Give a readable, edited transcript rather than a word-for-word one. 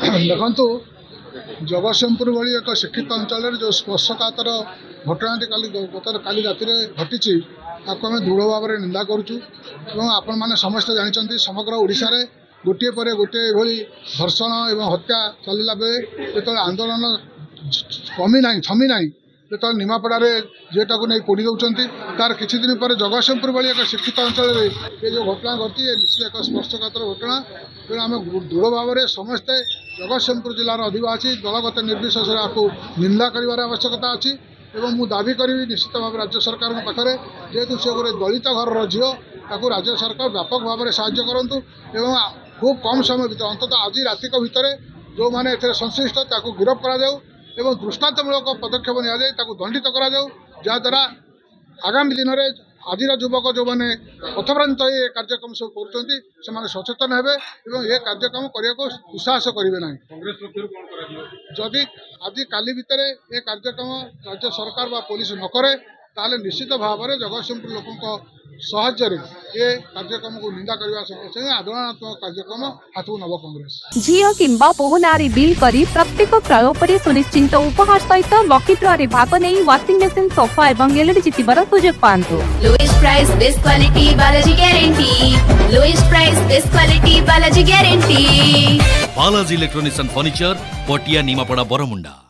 ଦେଖନ୍ତୁ ଜଗତସିଂହପୁର ଭଳି ଏକ ଶିକ୍ଷିତ ଅଞ୍ଚଳରେ ଯେଉଁ ସ୍ପର୍ଶକାତର ଘଟଣାଟି କାଲି ରାତିରେ ଘଟିଛି ତାକୁ ଆମେ ଦୃଢ଼ ଭାବରେ ନିନ୍ଦା କରୁଛୁ ଏବଂ ଆପଣମାନେ ସମସ୍ତେ ଜାଣିଛନ୍ତି ସମଗ୍ର ଓଡ଼ିଶାରେ ଗୋଟିଏ ପରେ ଗୋଟିଏ ଏଭଳି ଧର୍ଷଣ ଏବଂ ହତ୍ୟା ଚାଲିଲା ବେଳେ ଯେତେବେଳେ ଆନ୍ଦୋଳନ ଥମି ନାହିଁ ଯେତେବେଳେ ନିମାପଡ଼ାରେ ଝିଅଟାକୁ ନେଇ ପୋଡ଼ି ଦେଉଛନ୍ତି ତାର କିଛି ଦିନ ପରେ ଜଗତସିଂହପୁର ଭଳି ଏକ ଶିକ୍ଷିତ ଅଞ୍ଚଳରେ ଏ ଯେଉଁ ଘଟଣା ଘଟିଛି ଏ ନିଶ୍ଚିତ ଏକ ସ୍ପର୍ଶକାତର ଘଟଣା। ତେଣୁ ଆମେ ଦୃଢ଼ ଭାବରେ ସମସ୍ତେ ଜଗତସିଂହପୁର ଜିଲ୍ଲାର ଅଧିବାସୀ ଦଳଗତ ନିର୍ବିଶେଷରେ ଏହାକୁ ନିନ୍ଦା କରିବାର ଆବଶ୍ୟକତା ଅଛି ଏବଂ ମୁଁ ଦାବି କରିବି ନିଶ୍ଚିତ ଭାବେ ରାଜ୍ୟ ସରକାରଙ୍କ ପାଖରେ ଯେହେତୁ ସେ ଗୋଟେ ଦଳିତ ଘରର ଝିଅ ତାକୁ ରାଜ୍ୟ ସରକାର ବ୍ୟାପକ ଭାବରେ ସାହାଯ୍ୟ କରନ୍ତୁ ଏବଂ ଖୁବ୍ କମ୍ ସମୟ ଭିତରେ ଅନ୍ତତଃ ଆଜି ରାତିକ ଭିତରେ ଯେଉଁମାନେ ଏଥିରେ ସଂଶ୍ଳିଷ୍ଟ ତାକୁ ଗିରଫ କରାଯାଉ ଏବଂ ଦୃଷ୍ଟାନ୍ତମୂଳକ ପଦକ୍ଷେପ ନିଆଯାଇ ତାକୁ ଦଣ୍ଡିତ କରାଯାଉ ଯାହାଦ୍ୱାରା ଆଗାମୀ ଦିନରେ ଆଜିର ଯୁବକ ଯେଉଁମାନେ ପଥଭ୍ରାନ୍ତ ହୋଇ ଏ କାର୍ଯ୍ୟକ୍ରମ ସବୁ କରୁଛନ୍ତି ସେମାନେ ସଚେତନ ହେବେ ଏବଂ ଏ କାର୍ଯ୍ୟକ୍ରମ କରିବାକୁ ଦୁଃସାହସ କରିବେ ନାହିଁ। ଯଦି ଆଜି କାଲି ଭିତରେ ଏ କାର୍ଯ୍ୟକ୍ରମ ରାଜ୍ୟ ସରକାର ବା ପୋଲିସ ନ କରେ ତାହେଲେ ନିଶ୍ଚିତ ଭାବରେ ଜଗତସିଂହପୁର ଲୋକଙ୍କ ସାହାଯ୍ୟରେ ଏ କାର୍ଯ୍ୟକ୍ରମକୁ ନିନ୍ଦା କରିବା ସଙ୍ଗେ ଆନ୍ଦୋଳନାତ୍ମକ କାର୍ଯ୍ୟକ୍ରମ ହାତକୁ ନେବ କଂଗ୍ରେସ। ଝିଅ କିମ୍ବା ବୋହୂ ନାଁରେ ବିଲ୍ କରି ପ୍ରତ୍ୟେକ କ୍ରୟ ଉପରେ ସୁନିଶ୍ଚିତ ଉପହାର ସହିତ ଲକି ଡ୍ରରେ ଭାଗ ନେଇ ୱାସିଂ ମେସିନ୍ ସୋଫା ଏବଂ ଏଲଇଡି ଜିତିବାର ସୁଯୋଗ ପାଆନ୍ତୁ। Lowest price, best quality, Balaji guarantee. Lowest price, best quality, Balaji guarantee. Balaji Electronics and Furniture, Potia Nimapada, Boramunda.